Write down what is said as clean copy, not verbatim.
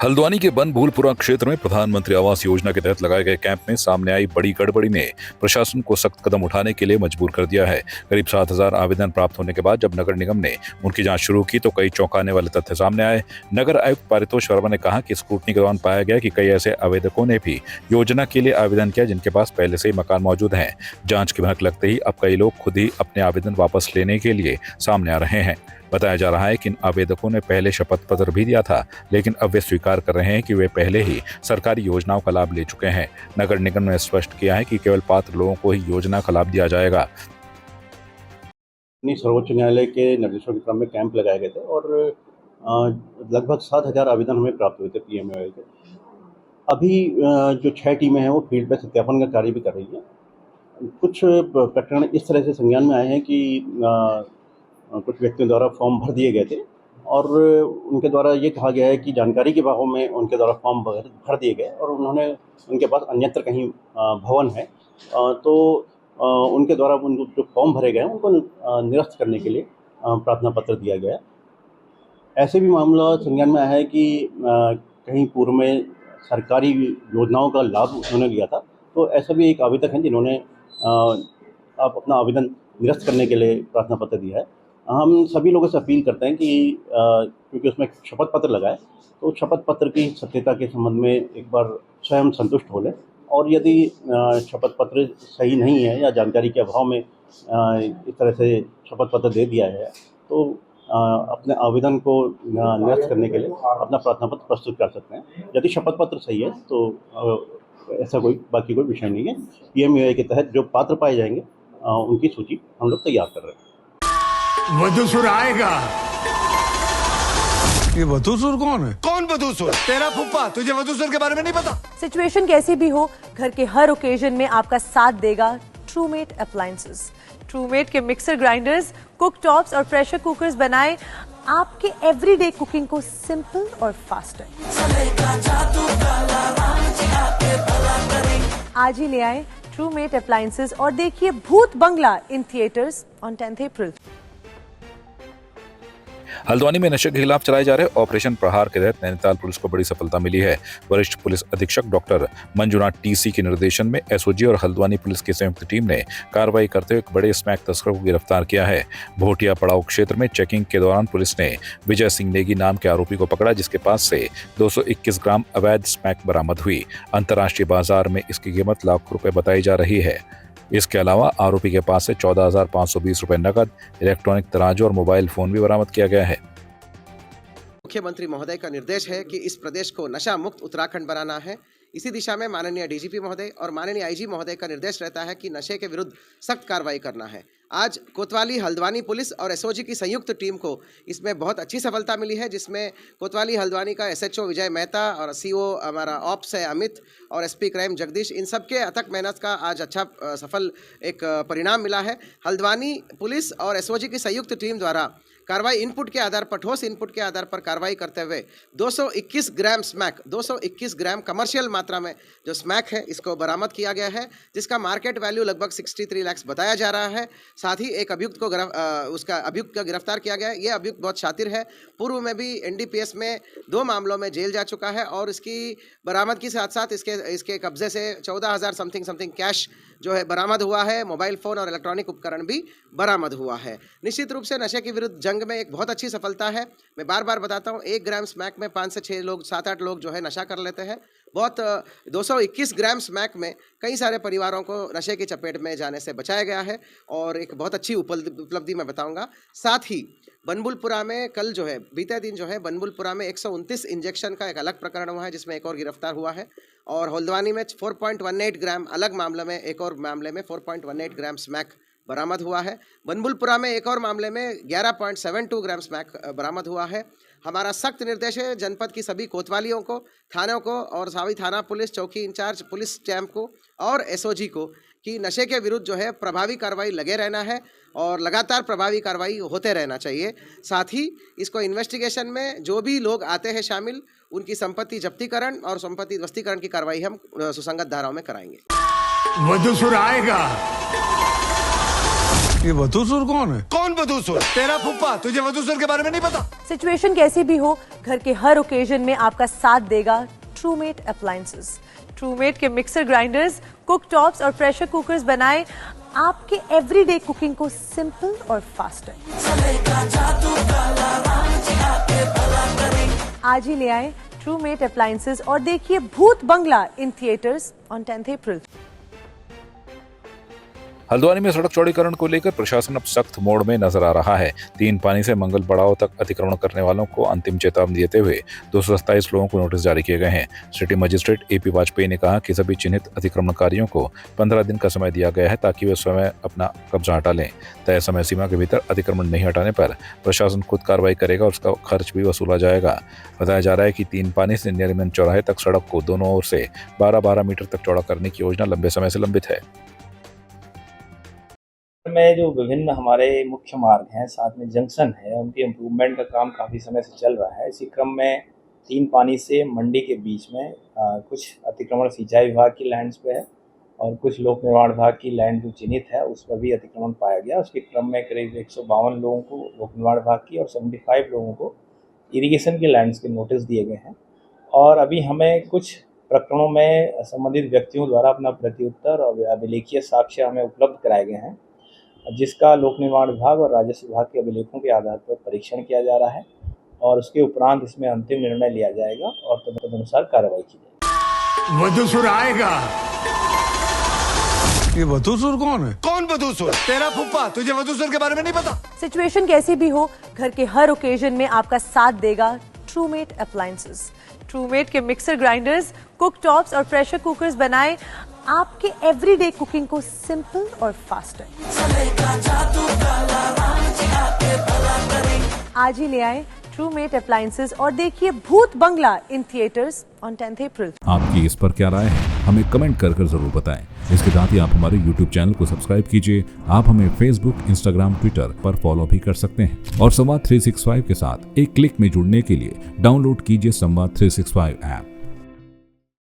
हल्द्वानी के बनभूलपुरा क्षेत्र में प्रधानमंत्री आवास योजना के तहत लगाए गए कैंप में सामने आई बड़ी गड़बड़ी ने प्रशासन को सख्त कदम उठाने के लिए मजबूर कर दिया है। करीब 7,000 आवेदन प्राप्त होने के बाद जब नगर निगम ने उनकी जांच शुरू की तो कई चौंकाने वाले तथ्य सामने आए। नगर आयुक्त पारितोष वर्मा ने कहा कि स्क्रूटनी के दौरान पाया गया कि कई ऐसे आवेदकों ने भी योजना के लिए आवेदन किया जिनके पास पहले से ही मकान मौजूद है। जांच की भनक लगते ही अब कई लोग खुद ही अपने आवेदन वापस लेने के लिए सामने आ रहे हैं। बताया जा रहा है कि इन आवेदकों ने पहले शपथ पत्र भी दिया था, लेकिन अब वे स्वीकार कर रहे हैं कि वे पहले ही सरकारी योजनाओं का लाभ ले चुके हैं। नगर निगम ने स्पष्ट किया है कि केवल पात्र लोगों को ही योजना का लाभ दिया जाएगा। सर्वोच्च न्यायालय के निर्देशों के क्रम में कैंप लगाए गए थे और लगभग 7,000 आवेदन हमें प्राप्त हुए थे पीएमएवाई के। अभी जो 6 टीमें हैं वो फील्ड पे सत्यापन का कार्य भी कर रही हैं। कुछ प्रकरण इस तरह से संज्ञान में आए हैं कि कुछ व्यक्तियों द्वारा फॉर्म भर दिए गए थे और उनके द्वारा ये कहा गया है कि जानकारी के अभाव में उनके द्वारा फॉर्म भर दिए गए और उनके पास अन्यत्र कहीं भवन है, तो उनके द्वारा जो फॉर्म भरे गए हैं उनको निरस्त करने के लिए प्रार्थना पत्र दिया गया है। ऐसे भी मामला संज्ञान में आया है कि कहीं पूर्व में सरकारी योजनाओं का लाभ उन्होंने लिया था, तो ऐसा भी एक आवेदक हैं जिन्होंने आप अपना आवेदन निरस्त करने के लिए प्रार्थना पत्र दिया है। हम सभी लोगों से अपील करते हैं कि क्योंकि उसमें शपथ पत्र लगा है तो शपथ पत्र की सत्यता के संबंध में एक बार स्वयं संतुष्ट हो लें, और यदि शपथ पत्र सही नहीं है या जानकारी के अभाव में इस तरह से शपथ पत्र दे दिया है तो अपने आवेदन को निरस्त करने के लिए अपना प्रार्थना पत्र प्रस्तुत कर सकते हैं। यदि शपथ पत्र सही है तो ऐसा बाकी कोई विषय नहीं है। पीएमएवाई के तहत जो पात्र पाए जाएंगे उनकी सूची हम लोग तैयार कर रहे हैं। वधूसुर आएगा। ये वधूसुर कौन है? कौन वधूसुर? तेरा फूफा। तुझे वधूसुर के बारे में नहीं पता? सिचुएशन कैसी भी हो, घर के हर ओकेजन में आपका साथ देगा ट्रूमेट अप्लायंसेस। ट्रूमेट के मिक्सर ग्राइंडर्स, कुक टॉप्स और प्रेशर कुकर्स बनाए आपके एवरीडे कुकिंग को सिंपल और फास्टर। आज ही ले आए ट्रूमेट अप्लायंसेस और देखिए भूत बंगला इन थिएटर्स ऑन 10 अप्रैल। हल्द्वानी में नशे के खिलाफ चलाए जा रहे ऑपरेशन प्रहार के तहत नैनीताल पुलिस को बड़ी सफलता मिली है। वरिष्ठ पुलिस अधीक्षक डॉक्टर मंजुनाथ टीसी के निर्देशन में एसओजी और हल्द्वानी पुलिस की संयुक्त टीम ने कार्रवाई करते हुए एक बड़े स्मैक तस्कर को गिरफ्तार किया है। भोटिया पड़ाव क्षेत्र में चेकिंग के दौरान पुलिस ने विजय सिंह नेगी नाम के आरोपी को पकड़ा, जिसके पास से 221 ग्राम अवैध स्मैक बरामद हुई। अंतर्राष्ट्रीय बाजार में इसकी कीमत लाखों रुपए बताई जा रही है। इसके अलावा आरोपी के पास से 14,520 रुपए नकद, इलेक्ट्रॉनिक तराजू और मोबाइल फोन भी बरामद किया गया है। मुख्यमंत्री महोदय का निर्देश है कि इस प्रदेश को नशा मुक्त उत्तराखंड बनाना है। इसी दिशा में माननीय डीजीपी महोदय और माननीय आईजी महोदय का निर्देश रहता है कि नशे के विरुद्ध सख्त कार्रवाई करना है। आज कोतवाली हल्द्वानी पुलिस और एसओजी की संयुक्त टीम को इसमें बहुत अच्छी सफलता मिली है, जिसमें कोतवाली हल्द्वानी का एसएचओ विजय मेहता और सीओ हमारा ऑप्स है अमित और एसपी क्राइम जगदीश, इन सब के अथक मेहनत का आज अच्छा सफल एक परिणाम मिला है। हल्द्वानी पुलिस और एसओजी की संयुक्त टीम द्वारा कार्रवाई इनपुट के आधार पर, ठोस इनपुट के आधार पर कार्रवाई करते हुए 221 ग्राम स्मैक, 221 ग्राम कमर्शियल मात्रा में जो स्मैक है इसको बरामद किया गया है, जिसका मार्केट वैल्यू लगभग 63 लाख बताया जा रहा है। साथ ही एक अभियुक्त को अभियुक्त का गिरफ्तार किया गया है। ये अभियुक्त बहुत शातिर है, पूर्व में भी एनडीपीएस में 2 मामलों में जेल जा चुका है और इसकी बरामद के साथ साथ इसके कब्जे से 14,000 समथिंग कैश जो है बरामद हुआ है। मोबाइल फ़ोन और इलेक्ट्रॉनिक उपकरण भी बरामद हुआ है। निश्चित रूप से नशे के विरुद्ध जंग में एक बहुत अच्छी सफलता है। मैं बार बार बताता हूँ, 1 ग्राम स्मैक में 5 से 6 लोग, 7-8 लोग जो है नशा कर लेते हैं। 221 ग्राम स्मैक में कई सारे परिवारों को नशे की चपेट में जाने से बचाया गया है और एक बहुत अच्छी उपलब्धि मैं बताऊंगा। साथ ही बनभूलपुरा में कल जो है, बीते दिन जो है बनभूलपुरा में 129 इंजेक्शन का एक अलग प्रकरण हुआ है, जिसमें एक और गिरफ्तार हुआ है। और हल्द्वानी में 4.18 ग्राम अलग मामले में, एक और मामले में 4.18 ग्राम स्मैक बरामद हुआ है। बनभूलपुरा में एक और मामले में 11.72 ग्राम स्मैक बरामद हुआ है। हमारा सख्त निर्देश है जनपद की सभी कोतवालियों को, थानों को और सभी थाना पुलिस चौकी इंचार्ज पुलिस चैंप को और एसओजी को कि नशे के विरुद्ध जो है प्रभावी कार्रवाई लगे रहना है और लगातार प्रभावी कार्रवाई होते रहना चाहिए। साथ ही इसको इन्वेस्टिगेशन में जो भी लोग आते हैं शामिल, उनकी संपत्ति जब्तीकरण और संपत्ति ध्वस्तीकरण की कार्रवाई हम सुसंगत धाराओं में कराएंगे। वधूसुर आएगा। ये बदसूर कौन है? कौन बदूसुर? तेरा फुप्पा, तुझे बदूसुर के बारे में नहीं पता? सिचुएशन कैसी भी हो, घर के हर ओकेजन में आपका साथ देगा ट्रूमेट अप्लायंसेस। ट्रूमेट के मिक्सर ग्राइंडर्स, कुक टॉप्स और प्रेशर कुकर्स बनाए आपके एवरीडे कुकिंग को सिंपल और फास्टर। आज ही ले आए ट्रूमेट अप्लायंसेस और देखिए भूत बंगला इन थिएटर्स ऑन 10th अप्रैल। हल्द्वानी में सड़क चौड़ीकरण को लेकर प्रशासन अब सख्त मोड में नजर आ रहा है। 3 पानी से मंगल पड़ाव तक अतिक्रमण करने वालों को अंतिम चेतावनी देते हुए 227 लोगों को नोटिस जारी किए गए हैं। सिटी मजिस्ट्रेट एपी वाजपेयी ने कहा कि सभी चिन्हित अतिक्रमणकारियों को 15 दिन का समय दिया गया है ताकि वे स्वयं अपना कब्जा हटा लें। तय समय सीमा के भीतर अतिक्रमण नहीं हटाने पर प्रशासन खुद कार्रवाई करेगा और उसका खर्च भी वसूला जाएगा। बताया जा रहा है कि 3 पानी से नरीमन चौराहे तक सड़क को दोनों ओर से 12-12 मीटर तक चौड़ा करने की योजना लंबे समय से लंबित है। में जो विभिन्न हमारे मुख्य मार्ग हैं, साथ में जंक्शन है, उनकी इम्प्रूवमेंट का काम काफ़ी समय से चल रहा है। इसी क्रम में 3 पानी से मंडी के बीच में कुछ अतिक्रमण सिंचाई विभाग की लैंड्स पे है और कुछ लोक निर्माण विभाग की लैंड जो चिन्हित है उस पर भी अतिक्रमण पाया गया। उसके क्रम में करीब 152 लोगों को लोक निर्माण विभाग की और 75 लोगों को इरिगेशन के लैंड्स के नोटिस दिए गए हैं। और अभी हमें कुछ प्रकरणों में संबंधित व्यक्तियों द्वारा अपना प्रत्युत्तर और अभिलेखीय साक्ष्य हमें उपलब्ध कराए गए हैं, जिसका लोक निर्माण विभाग और राजस्व विभाग के अभिलेखों के आधार पर परीक्षण किया जा रहा है और उसके उपरांत इसमें अंतिम निर्णय लिया जाएगा और तदनुसार कार्रवाई की जाएगी। बदसूर आएगा। ये बदसूर कौन है? कौन बदूसुर? तेरा फुप्पा, तुझे बदूसुर के बारे में नहीं पता? सिचुएशन कैसी भी हो, घर के हर ओकेजन में आपका साथ देगा ट्रूमेट अप्लायंसेस। ट्रूमेट के मिक्सर ग्राइंडर्स, कुक टॉप्स और प्रेशर कुकर्स बनाए आपके एवरीडे कुकिंग को सिंपल और फास्टर। आज ही ले आए ट्रूमेट अप्लायंसेस और देखिए भूत बंगला इन थिएटर्स ऑन 10th अप्रैल। आपकी इस पर क्या राय है, हमें कमेंट कर जरूर बताएं। इसके साथ ही आप हमारे YouTube चैनल को सब्सक्राइब कीजिए। आप हमें Facebook, Instagram, Twitter पर फॉलो भी कर सकते हैं और संवाद 365 के साथ एक क्लिक में जुड़ने के लिए डाउनलोड कीजिए संवाद 365 ऐप।